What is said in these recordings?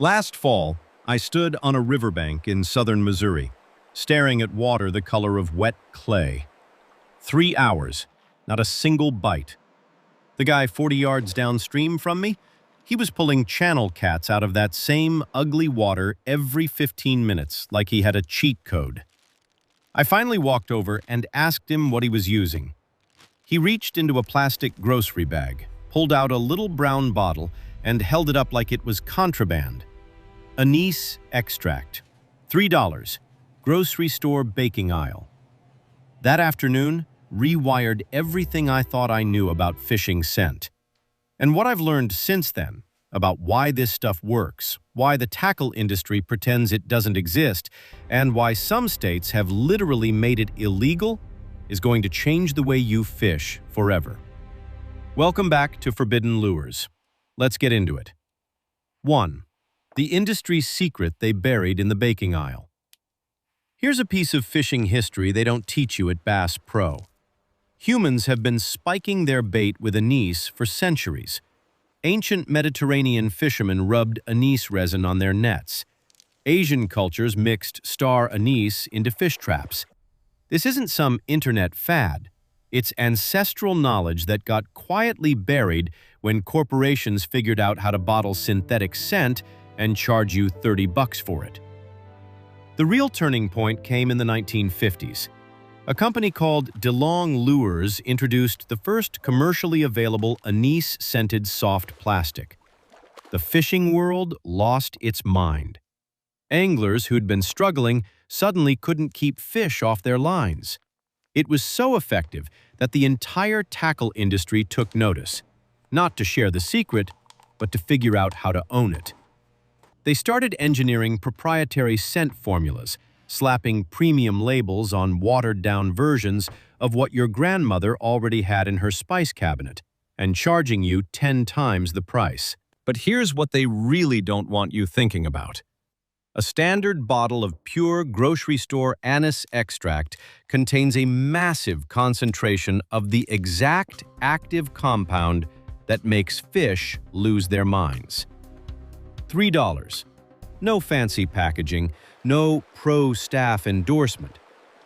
Last fall, I stood on a riverbank in southern Missouri, staring at water the color of wet clay. 3 hours, not a single bite. The guy 40 yards downstream from me, he was pulling channel cats out of that same ugly water every 15 minutes like he had a cheat code. I finally walked over and asked him what he was using. He reached into a plastic grocery bag, pulled out a little brown bottle, and held it up like it was contraband. Anise extract. $3. Grocery store baking aisle. That afternoon, rewired everything I thought I knew about fishing scent. And what I've learned since then about why this stuff works, why the tackle industry pretends it doesn't exist, and why some states have literally made it illegal is going to change the way you fish forever. Welcome back to Forbidden Lures. Let's get into it. 1. The industry's secret they buried in the baking aisle. Here's a piece of fishing history they don't teach you at Bass Pro. Humans have been spiking their bait with anise for centuries. Ancient Mediterranean fishermen rubbed anise resin on their nets. Asian cultures mixed star anise into fish traps. This isn't some internet fad. It's ancestral knowledge that got quietly buried when corporations figured out how to bottle synthetic scent and charge you $30 for it. The real turning point came in the 1950s. A company called DeLong Lures introduced the first commercially available anise-scented soft plastic. The fishing world lost its mind. Anglers who'd been struggling suddenly couldn't keep fish off their lines. It was so effective that the entire tackle industry took notice, not to share the secret, but to figure out how to own it. They started engineering proprietary scent formulas, slapping premium labels on watered-down versions of what your grandmother already had in her spice cabinet, and charging you 10 times the price. But here's what they really don't want you thinking about. A standard bottle of pure grocery store anise extract contains a massive concentration of the exact active compound that makes fish lose their minds. $3. No fancy packaging, no pro-staff endorsement.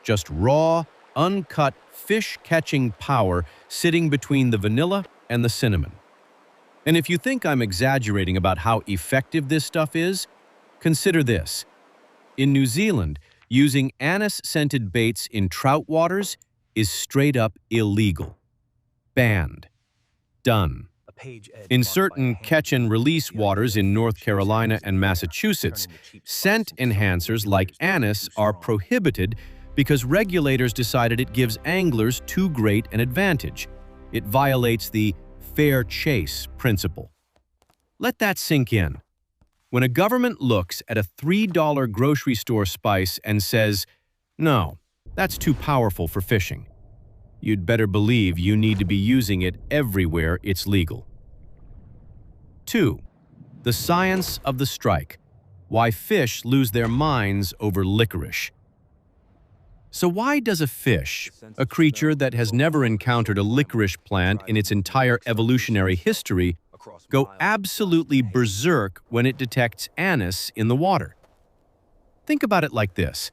Just raw, uncut fish-catching power sitting between the vanilla and the cinnamon. And if you think I'm exaggerating about how effective this stuff is, consider this. In New Zealand, using anise-scented baits in trout waters is straight-up illegal. Banned. Done. In certain catch-and-release waters in North Carolina and Massachusetts, scent enhancers like anise are prohibited because regulators decided it gives anglers too great an advantage. It violates the fair chase principle. Let that sink in. When a government looks at a $3 grocery store spice and says, "No, that's too powerful for fishing," you'd better believe you need to be using it everywhere it's legal. 2. The science of the strike. Why fish lose their minds over licorice. So why does a fish, a creature that has never encountered a licorice plant in its entire evolutionary history, go absolutely berserk when it detects anise in the water? Think about it like this.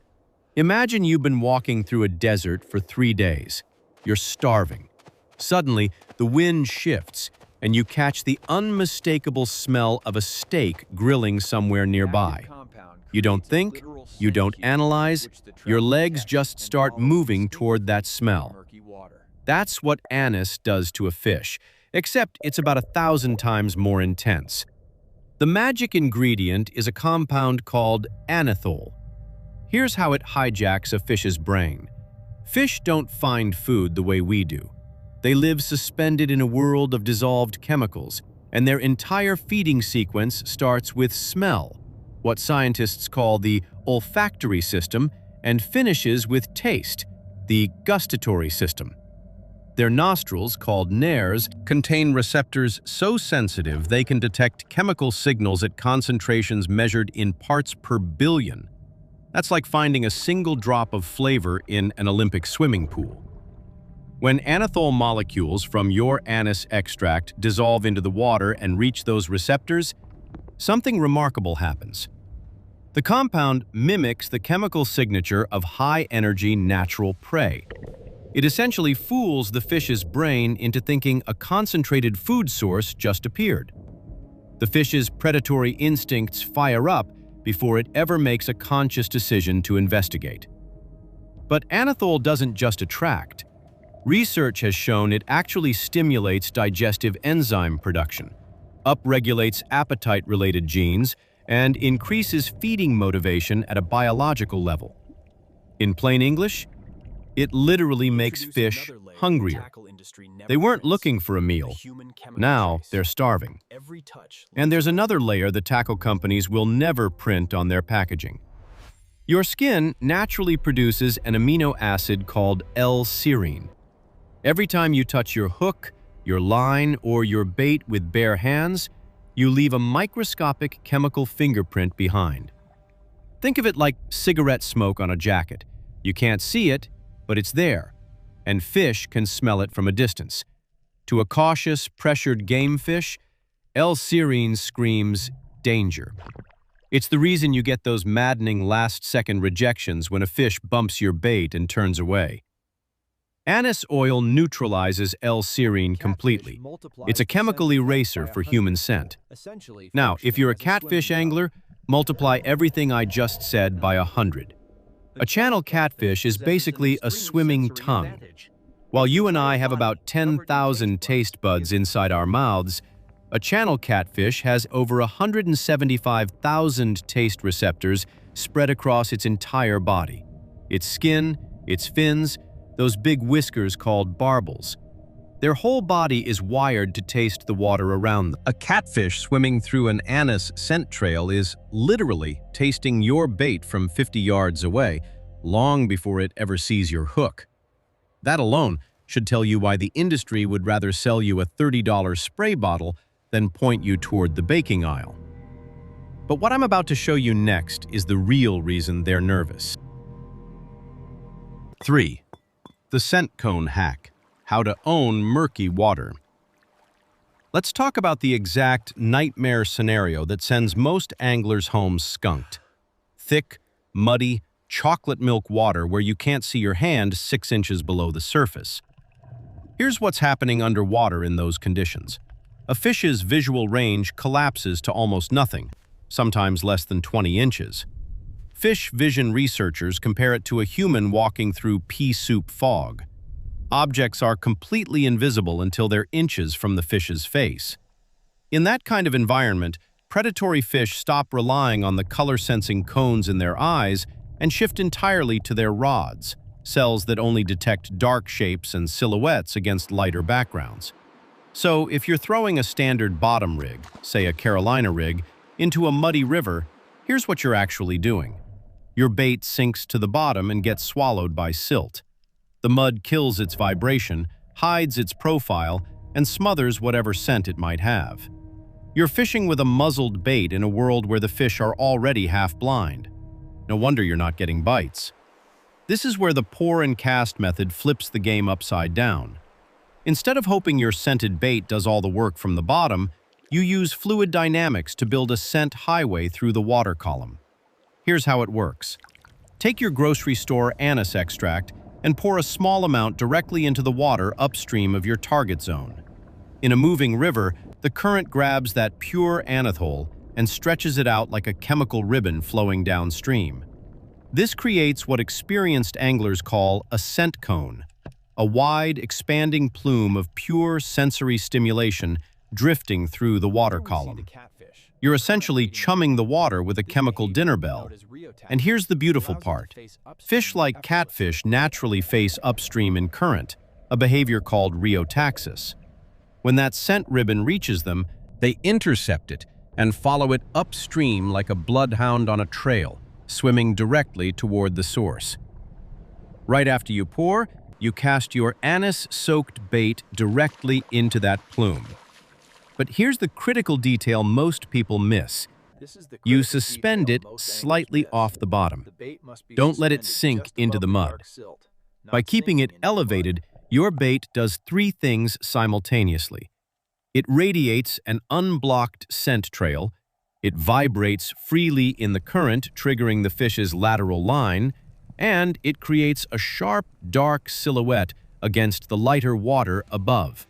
Imagine you've been walking through a desert for 3 days. You're starving. Suddenly, the wind shifts, and you catch the unmistakable smell of a steak grilling somewhere nearby. You don't think, you don't analyze, your legs just start moving toward that smell. That's what anise does to a fish, except it's about 1,000 times more intense. The magic ingredient is a compound called anethole. Here's how it hijacks a fish's brain. Fish don't find food the way we do. They live suspended in a world of dissolved chemicals, and their entire feeding sequence starts with smell, what scientists call the olfactory system, and finishes with taste, the gustatory system. Their nostrils, called nares, contain receptors so sensitive they can detect chemical signals at concentrations measured in parts per billion. That's like finding a single drop of flavor in an Olympic swimming pool. When anethole molecules from your anise extract dissolve into the water and reach those receptors, something remarkable happens. The compound mimics the chemical signature of high-energy natural prey. It essentially fools the fish's brain into thinking a concentrated food source just appeared. The fish's predatory instincts fire up before it ever makes a conscious decision to investigate. But anethole doesn't just attract. Research has shown it actually stimulates digestive enzyme production, upregulates appetite-related genes, and increases feeding motivation at a biological level. In plain English, it literally makes fish hungrier. They weren't looking for a meal. Now they're starving. And there's another layer the tackle companies will never print on their packaging. Your skin naturally produces an amino acid called L-serine. Every time you touch your hook, your line, or your bait with bare hands, you leave a microscopic chemical fingerprint behind. Think of it like cigarette smoke on a jacket. You can't see it, but it's there, and fish can smell it from a distance. To a cautious, pressured game fish, L-serine screams danger. It's the reason you get those maddening last-second rejections when a fish bumps your bait and turns away. Anise oil neutralizes L-serine completely. It's a chemical eraser for human scent. Now, if you're a catfish angler, multiply everything I just said by 100. A channel catfish is basically a swimming tongue. While you and I have about 10,000 taste buds inside our mouths, a channel catfish has over 175,000 taste receptors spread across its entire body. Its skin, its fins, those big whiskers called barbels. Their whole body is wired to taste the water around them. A catfish swimming through an anise scent trail is literally tasting your bait from 50 yards away, long before it ever sees your hook. That alone should tell you why the industry would rather sell you a $30 spray bottle than point you toward the baking aisle. But what I'm about to show you next is the real reason they're nervous. 3. The scent cone hack. How to own murky water. Let's talk about the exact nightmare scenario that sends most anglers home skunked. Thick, muddy, chocolate milk water where you can't see your hand 6 inches below the surface. Here's what's happening underwater in those conditions. A fish's visual range collapses to almost nothing, sometimes less than 20 inches. Fish vision researchers compare it to a human walking through pea soup fog. Objects are completely invisible until they're inches from the fish's face. In that kind of environment, predatory fish stop relying on the color-sensing cones in their eyes and shift entirely to their rods, cells that only detect dark shapes and silhouettes against lighter backgrounds. So, if you're throwing a standard bottom rig, say a Carolina rig, into a muddy river, here's what you're actually doing. Your bait sinks to the bottom and gets swallowed by silt. The mud kills its vibration, hides its profile, and smothers whatever scent it might have. You're fishing with a muzzled bait in a world where the fish are already half blind. No wonder you're not getting bites. This is where the pour and cast method flips the game upside down. Instead of hoping your scented bait does all the work from the bottom, you use fluid dynamics to build a scent highway through the water column. Here's how it works. Take your grocery store anise extract and pour a small amount directly into the water upstream of your target zone. In a moving river, the current grabs that pure anethole and stretches it out like a chemical ribbon flowing downstream. This creates what experienced anglers call a scent cone, a wide, expanding plume of pure sensory stimulation drifting through the water column. You're essentially chumming the water with a chemical dinner bell. And here's the beautiful part. Fish like catfish naturally face upstream in current, a behavior called rheotaxis. When that scent ribbon reaches them, they intercept it and follow it upstream like a bloodhound on a trail, swimming directly toward the source. Right after you pour, you cast your anise-soaked bait directly into that plume. But here's the critical detail most people miss. You suspend it slightly off the bottom. Don't let it sink into the mud. By keeping it elevated, your bait does 3 things simultaneously. It radiates an unblocked scent trail, It vibrates freely in the current, triggering the fish's lateral line, and it creates a sharp, dark silhouette against the lighter water above.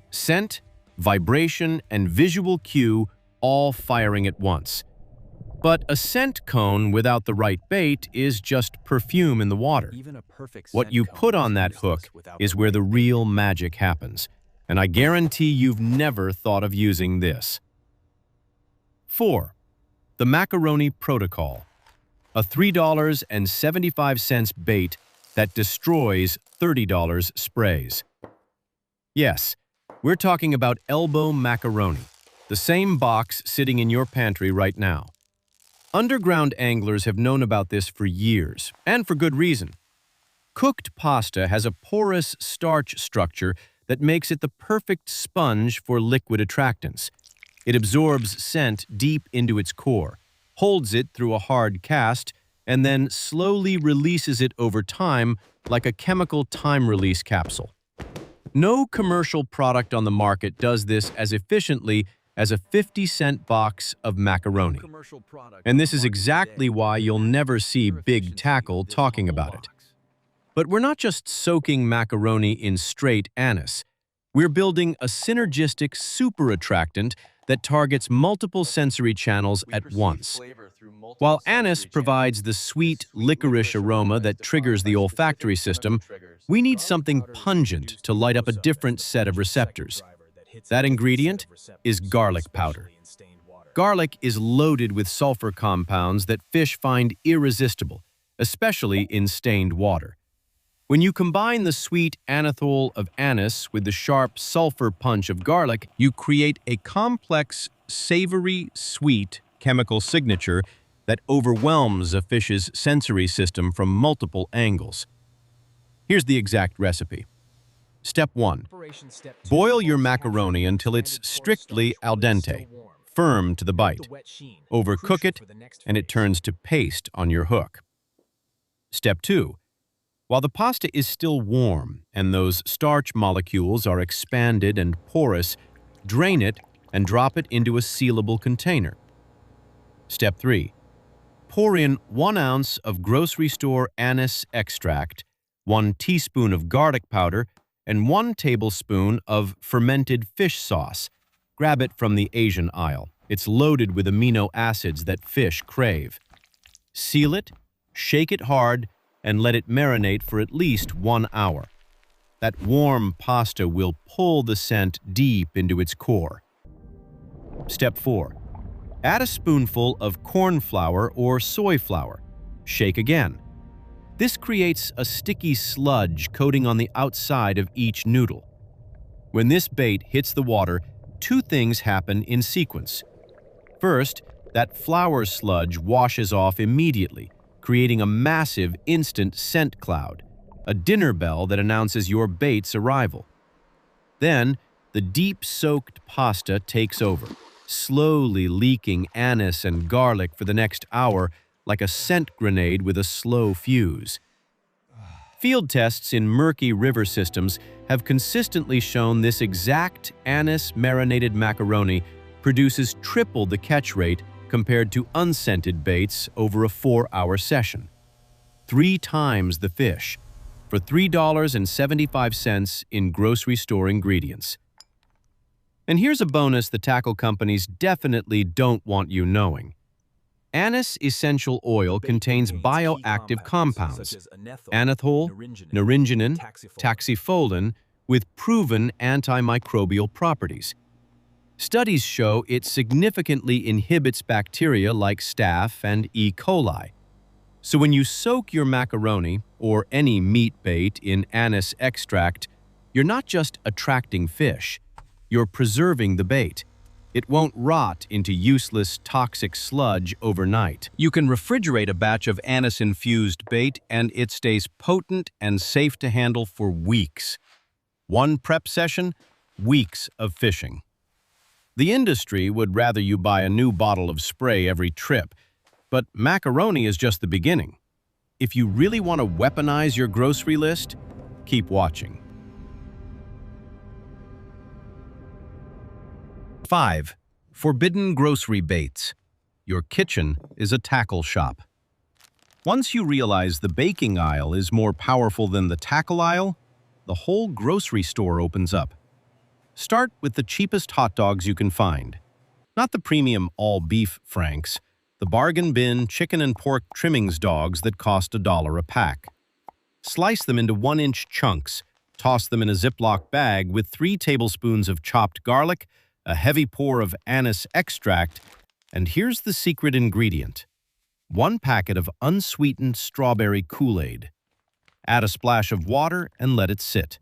Scent, vibration, and visual cue all firing at once. But a scent cone without the right bait is just perfume in the water. What you put on that hook is where the real magic happens, and I guarantee you've never thought of using this. 4. The Macaroni Protocol, a $3.75 bait that destroys $30 sprays. Yes, we're talking about elbow macaroni, the same box sitting in your pantry right now. Underground anglers have known about this for years, and for good reason. Cooked pasta has a porous starch structure that makes it the perfect sponge for liquid attractants. It absorbs scent deep into its core, holds it through a hard cast, and then slowly releases it over time like a chemical time-release capsule. No commercial product on the market does this as efficiently as a 50-cent box of macaroni. And this is exactly why you'll never see Big Tackle talking about it. But we're not just soaking macaroni in straight anise. We're building a synergistic super attractant that targets multiple sensory channels at once. While anise provides the sweet, licorice aroma that triggers the olfactory system, we need something pungent to light up a different set of receptors. That ingredient is garlic powder. Garlic is loaded with sulfur compounds that fish find irresistible, especially in stained water. When you combine the sweet anethole of anise with the sharp sulfur punch of garlic, you create a complex, savory, sweet chemical signature that overwhelms a fish's sensory system from multiple angles. Here's the exact recipe. Step 1. Boil your macaroni until it's strictly al dente, firm to the bite. Overcook it, and it turns to paste on your hook. Step 2. While the pasta is still warm and those starch molecules are expanded and porous, drain it and drop it into a sealable container. Step 3. Pour in 1 ounce of grocery store anise extract, 1 teaspoon of garlic powder, and 1 tablespoon of fermented fish sauce. Grab it from the Asian aisle. It's loaded with amino acids that fish crave. Seal it, shake it hard, and let it marinate for at least 1 hour. That warm pasta will pull the scent deep into its core. Step 4. Add a spoonful of corn flour or soy flour. Shake again. This creates a sticky sludge coating on the outside of each noodle. When this bait hits the water, 2 things happen in sequence. First, that flour sludge washes off immediately, creating a massive instant scent cloud, a dinner bell that announces your bait's arrival. Then, the deep-soaked pasta takes over, slowly leaking anise and garlic for the next hour like a scent grenade with a slow fuse. Field tests in Murky river systems have consistently shown this exact anise-marinated macaroni produces triple the catch rate compared to unscented baits over a 4-hour session. 3 times the fish, for $3.75 in grocery store ingredients. And here's a bonus the tackle companies definitely don't want you knowing. Anise essential oil contains bioactive compounds, anethole, naringenin, taxifolin, with proven antimicrobial properties. Studies show it significantly inhibits bacteria like staph and E. coli. So when you soak your macaroni or any meat bait in anise extract, you're not just attracting fish, you're preserving the bait. It won't rot into useless, toxic sludge overnight. You can refrigerate a batch of anise-infused bait and it stays potent and safe to handle for weeks. 1 prep session, weeks of fishing. The industry would rather you buy a new bottle of spray every trip, but macaroni is just the beginning. If you really want to weaponize your grocery list, keep watching. 5. Forbidden grocery baits. Your kitchen is a tackle shop. Once you realize the baking aisle is more powerful than the tackle aisle, the whole grocery store opens up. Start with the cheapest hot dogs you can find. Not the premium all-beef Franks, the bargain bin chicken and pork trimmings dogs that cost $1 a pack. Slice them into 1-inch chunks, toss them in a Ziploc bag with 3 tablespoons of chopped garlic, a heavy pour of anise extract, and here's the secret ingredient: 1 packet of unsweetened strawberry Kool-Aid. Add a splash of water and let it sit.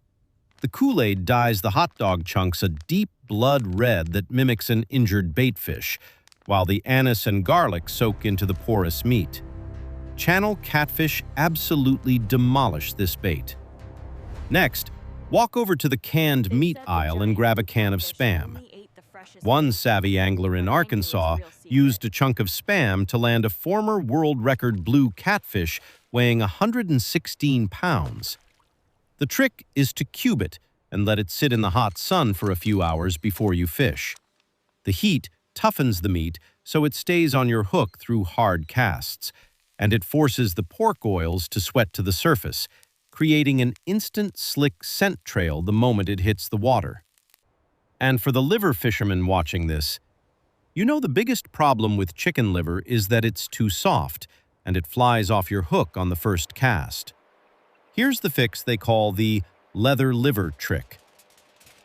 The Kool-Aid dyes the hot dog chunks a deep blood red that mimics an injured bait fish, while the anise and garlic soak into the porous meat. Channel Catfish absolutely demolish this bait. Next, walk over to the canned meat aisle and grab a can of Spam. One savvy angler in Arkansas used a chunk of Spam to land a former world record blue catfish weighing 116 pounds. The trick is to cube it and let it sit in the hot sun for a few hours before you fish. The heat toughens the meat so it stays on your hook through hard casts, and it forces the pork oils to sweat to the surface, creating an instant slick scent trail the moment it hits the water. And for the liver fishermen watching this, you know the biggest problem with chicken liver is that it's too soft and it flies off your hook on the first cast. Here's the fix they call the leather liver trick.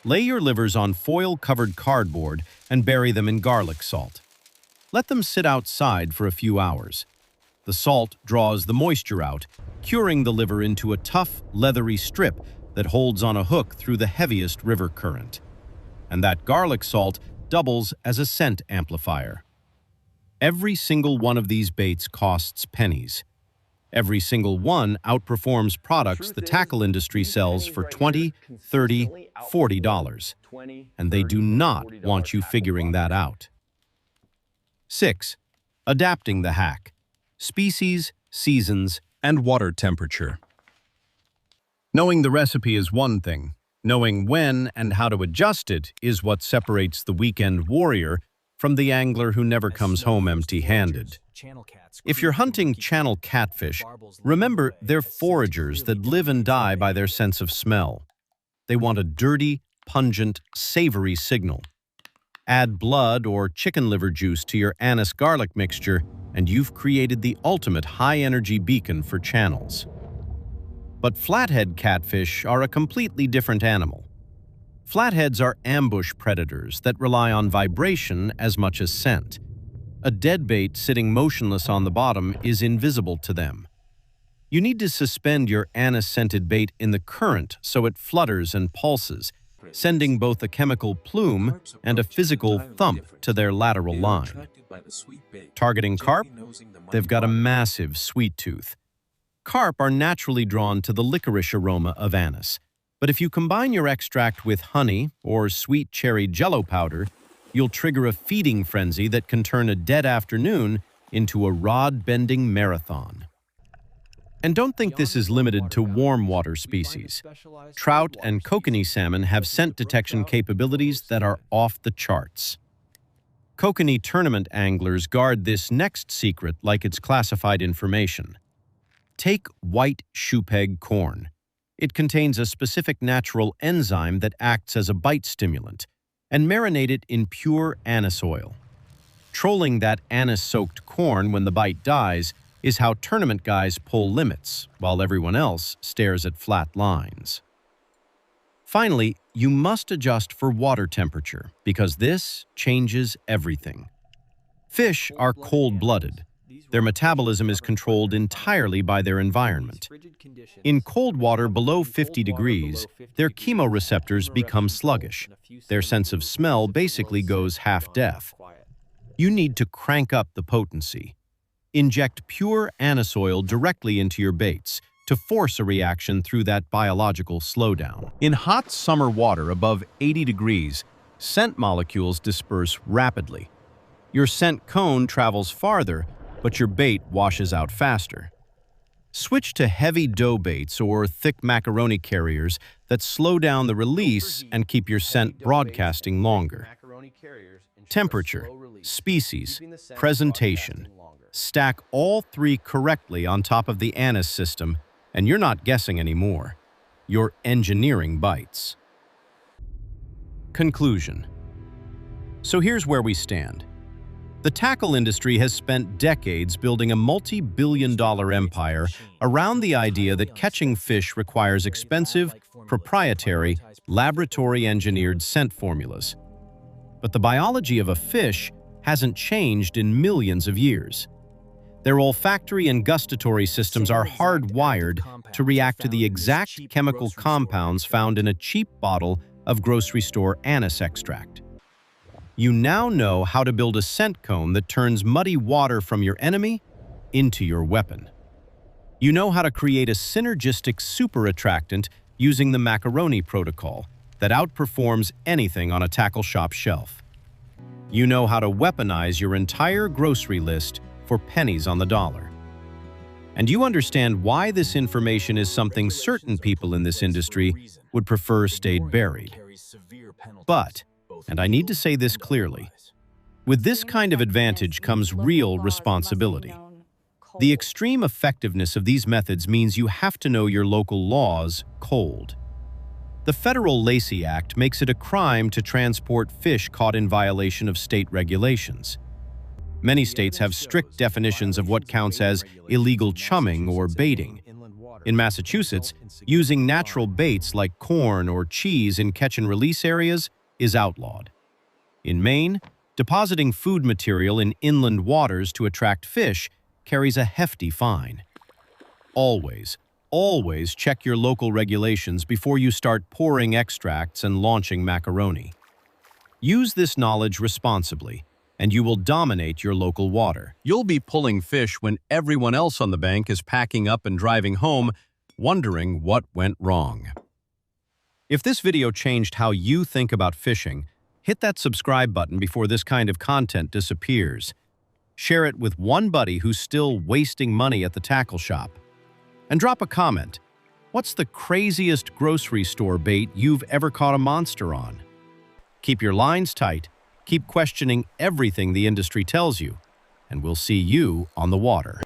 Lay your livers on foil-covered cardboard and bury them in garlic salt. Let them sit outside for a few hours. The salt draws the moisture out, curing the liver into a tough, leathery strip that holds on a hook through the heaviest river current. And that garlic salt doubles as a scent amplifier. Every single one of these baits costs pennies. Every single one outperforms products the tackle industry sells for $20, $30, $40. And they do not want you figuring that out. 6. Adapting the hack. Species, seasons, and water temperature. Knowing the recipe is one thing. Knowing when and how to adjust it is what separates the weekend warrior from the angler who never comes home empty-handed. If you're hunting channel catfish, remember they're foragers that live and die by their sense of smell. They want a dirty, pungent, savory signal. Add blood or chicken liver juice to your anise garlic mixture, and you've created the ultimate high-energy beacon for channels. But flathead catfish are a completely different animal. Flatheads are ambush predators that rely on vibration as much as scent. A deadbait sitting motionless on the bottom is invisible to them. You need to suspend your anise-scented bait in the current so it flutters and pulses, sending both a chemical plume and a physical thump to their lateral line. Targeting carp, they've got a massive sweet tooth. Carp are naturally drawn to the licorice aroma of anise, but if you combine your extract with honey or sweet cherry jello powder, you'll trigger a feeding frenzy that can turn a dead afternoon into a rod-bending marathon. And don't think this is limited to warm water species. Trout and kokanee salmon have scent detection capabilities that are off the charts. Kokanee tournament anglers guard this next secret like it's classified information. Take white shoepeg corn. It contains a specific natural enzyme that acts as a bite stimulant, and marinate it in pure anise oil. Trolling that anise-soaked corn when the bite dies is how tournament guys pull limits, while everyone else stares at flat lines. Finally, you must adjust for water temperature, because this changes everything. Fish are cold-blooded. Their metabolism is controlled entirely by their environment. In cold water below 50 degrees, their chemoreceptors become sluggish. Their sense of smell basically goes half-deaf. You need to crank up the potency. Inject pure anise oil directly into your baits to force a reaction through that biological slowdown. In hot summer water above 80 degrees, scent molecules disperse rapidly. Your scent cone travels farther, but your bait washes out faster. Switch to heavy dough baits or thick macaroni carriers that slow down the release and keep your scent broadcasting longer. Temperature, species, presentation. Stack all three correctly on top of the Anise system, and you're not guessing anymore. You're engineering bites. Conclusion. So here's where we stand. The tackle industry has spent decades building a multi-billion-dollar empire around the idea that catching fish requires expensive, proprietary, laboratory-engineered scent formulas. But the biology of a fish hasn't changed in millions of years. Their olfactory and gustatory systems are hardwired to react to the exact chemical compounds found in a cheap bottle of grocery store anise extract. You now know how to build a scent cone that turns muddy water from your enemy into your weapon. You know how to create a synergistic super attractant using the Macaroni Protocol that outperforms anything on a tackle shop shelf. You know how to weaponize your entire grocery list for pennies on the dollar. And you understand why this information is something certain people in this industry would prefer stayed buried. But, and I need to say this clearly, with this kind of advantage comes real responsibility. The extreme effectiveness of these methods means you have to know your local laws cold. The Federal Lacey Act makes it a crime to transport fish caught in violation of state regulations. Many states have strict definitions of what counts as illegal chumming or baiting. In Massachusetts, using natural baits like corn or cheese in catch-and-release areas is outlawed. In Maine, depositing food material in inland waters to attract fish carries a hefty fine. Always check your local regulations before you start pouring extracts and launching macaroni. Use this knowledge responsibly, and you will dominate your local water. You'll be pulling fish when everyone else on the bank is packing up and driving home, wondering what went wrong. If this video changed how you think about fishing, hit that subscribe button before this kind of content disappears. Share it with one buddy who's still wasting money at the tackle shop. And drop a comment. What's the craziest grocery store bait you've ever caught a monster on? Keep your lines tight, keep questioning everything the industry tells you, and we'll see you on the water.